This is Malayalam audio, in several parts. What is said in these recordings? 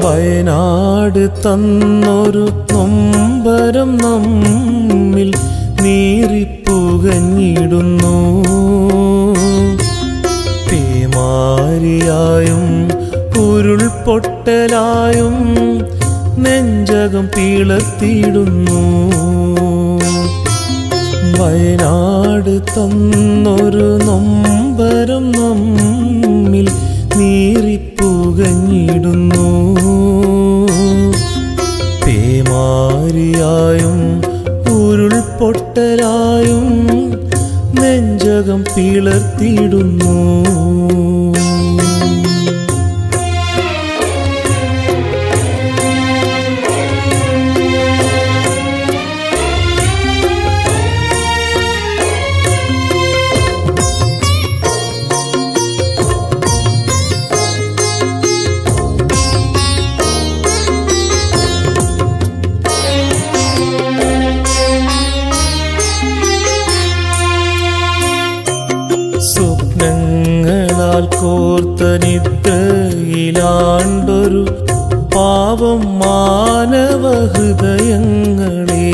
വയനാട് തന്നൊരു നൊമ്പരം നമ്മിൽ നീറിപ്പുകഞ്ഞിടുന്നു. പേമാരിയായും ഉരുൾപൊട്ടലായും നെഞ്ചകം പിളർത്തിയിടുന്നു. വയനാട് തന്നൊരു നൊമ്പരം നമ്മിൽ നീറിപ്പുകഞ്ഞിടുന്നു. പേമാരിയായും ഉരുൾപൊട്ടലായും നെഞ്ചകം പിളർത്തിയിടുന്നു. സ്വപ്നങ്ങളാൽ കോർത്ത നിദ്രയിലാണ്ടൊരു പാവം മാനവ ഹൃദയങ്ങളെ.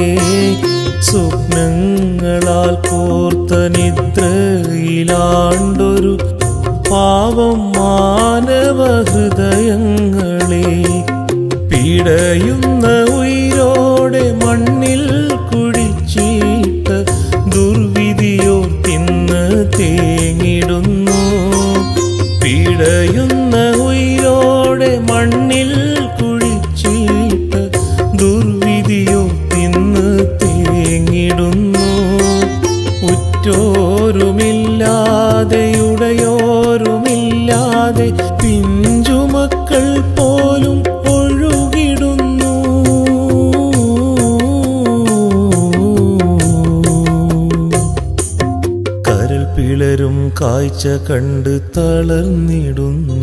സ്വപ്നങ്ങളാൽ കോർത്ത നിദ്രയിലാണ്ടൊരു പാവം മാനവ ഹൃദയങ്ങളെ. പിടയുന്ന ഉയിരോടെ മണ്ണിൽ കുഴിച്ചിട്ട ദുർവിധിയോർത്തിന്ന് തേങ്ങിടുന്നു. പിടയുന്ന ഉയിരോടെ മണ്ണിൽ കുഴിച്ചിട്ട ദുർവിധിയോർത്തിന്ന് തേങ്ങിടുന്നു. ഉറ്റോരുമില്ലാതെയുടയോരുമില്ലാതെ പിഞ്ചുമക്കൾ പോലും ഒഴുകിടുന്നു. കരൾ പിളരും കാഴ്ച കണ്ട് തളർന്നിടുന്നു.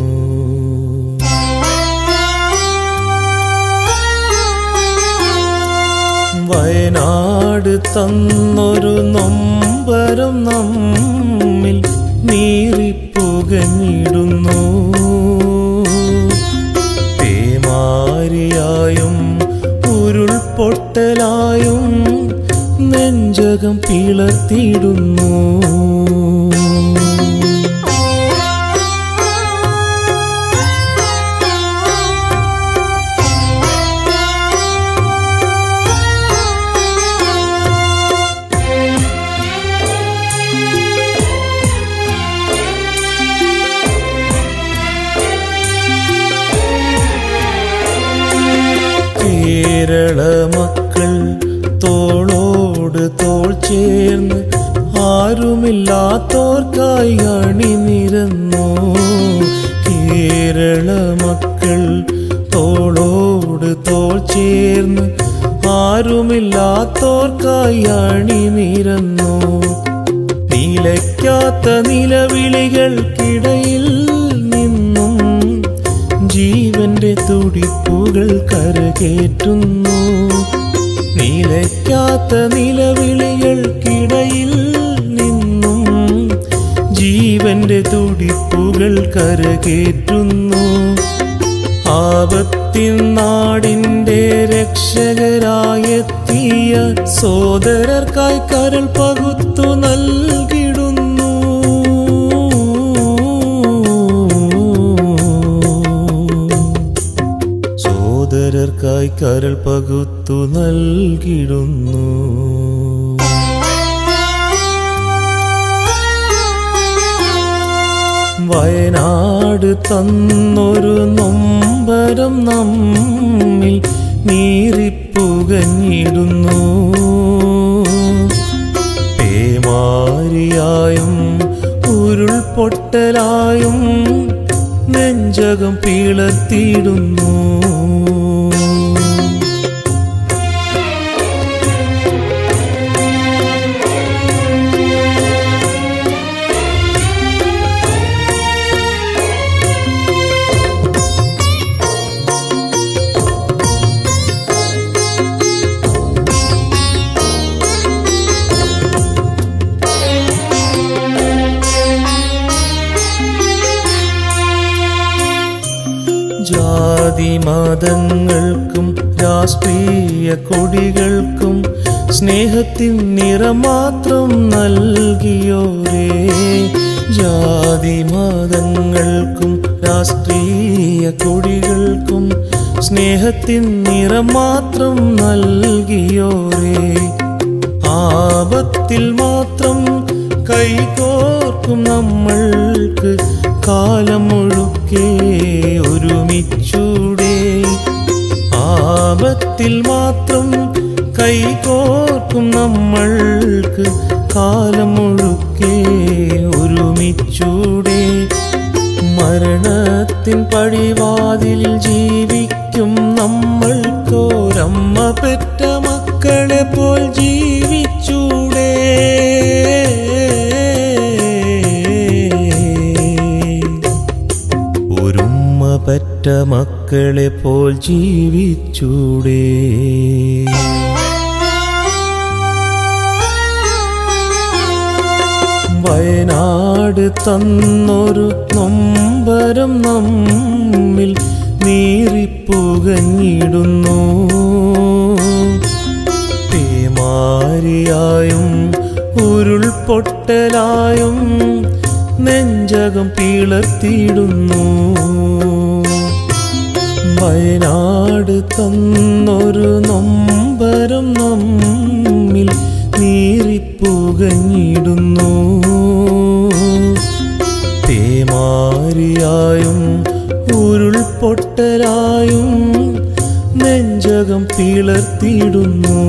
വയനാട് തന്നൊരു നൊമ്പരം നമ്മിൽ നീറിപ്പുകഞ്ഞിടുന്നു. പേമാരിയായും ഉരുൾപൊട്ടലായും നെഞ്ചകം പിളർത്തിയിടുന്നു. കേരള മക്കൾ തോളോട് തോൾ ചേർന്ന് ആരുമില്ലാത്തോർക്കായി അണിനിരന്നു. കേരള മക്കൾ തോളോട് തോൾ ചേർന്ന് ആരുമില്ലാത്തോർക്കായി അണിനിരന്നു. നിലയ്ക്കാത്ത നിലവിളികൾക്കിടയിൽ നിന്നും ജീവന്റെ തുടിപ്പുകൾ കരകേറ്റുന്നു. നിലയ്ക്കാത്ത നിലവിളികൾക്കിടയിൽ നിന്നും ജീവന്റെ തുടിപ്പുകൾ കരകേറ്റുന്നു. ആപത്തിൻ നാടിന്റെ രക്ഷകരായെത്തിയ സോദരർക്കായി കരൾ പകുത്തു നൽകിടുന്നു. സോദരർക്കായി കരൾ പകുത്തു നൽകിടുന്നു. വയനാട് തന്നൊരു നൊമ്പരം നമ്മിൽ നീറിപ്പുകഞ്ഞിടുന്നു. പേമാരിയായും ഉരുൾപൊട്ടലായും നെഞ്ചകം പിളർത്തിയിടുന്നു. ജാതി മതങ്ങൾക്കും രാഷ്ട്രീയ കൊടികൾക്കും സ്നേഹത്തിൻ നിറം മാത്രം നൽകിയോരേ. ജാതി മതങ്ങൾക്കും രാഷ്ട്രീയ കൊടികൾക്കും സ്നേഹത്തിൻ നിറം മാത്രം നൽകിയോരേ. ആപത്തിൽ മാത്രം കൈകോർക്കും നമ്മൾക്ക് കാലം മുഴുക്കെ ഒരുമിച്ചൂടെ. ആപത്തിൽ മാത്രം കൈകോർക്കും നമ്മൾക്ക് കാലം മുഴുക്കെ ഒരുമിച്ചൂടെ. മരണത്തിൻ പടിവാതിൽ ജീവിക്കും നമ്മൾക്കോരമ്മ പെറ്റ മക്കളെ പോൽ ജീവിച്ചൂടെ. ഒരുമ്മ പെറ്റ മക്കളെ പോൽ ജീവിച്ചൂടെ. വയനാട് തന്നൊരു നൊമ്പരം നമ്മിൽ നീറിപ്പുകഞ്ഞിടുന്നു. പേമാരിയായും ഉരുൾപൊട്ടലായും നെഞ്ചകം പിളർത്തിയിടുന്നു. വയനാട് തന്നൊരു നൊമ്പരം നമ്മിൽ നീറിപ്പുകഞ്ഞിടുന്നു. പേമാരിയായും ഉരുൾപൊട്ടലായും നെഞ്ചകം പിളർത്തിയിടുന്നു.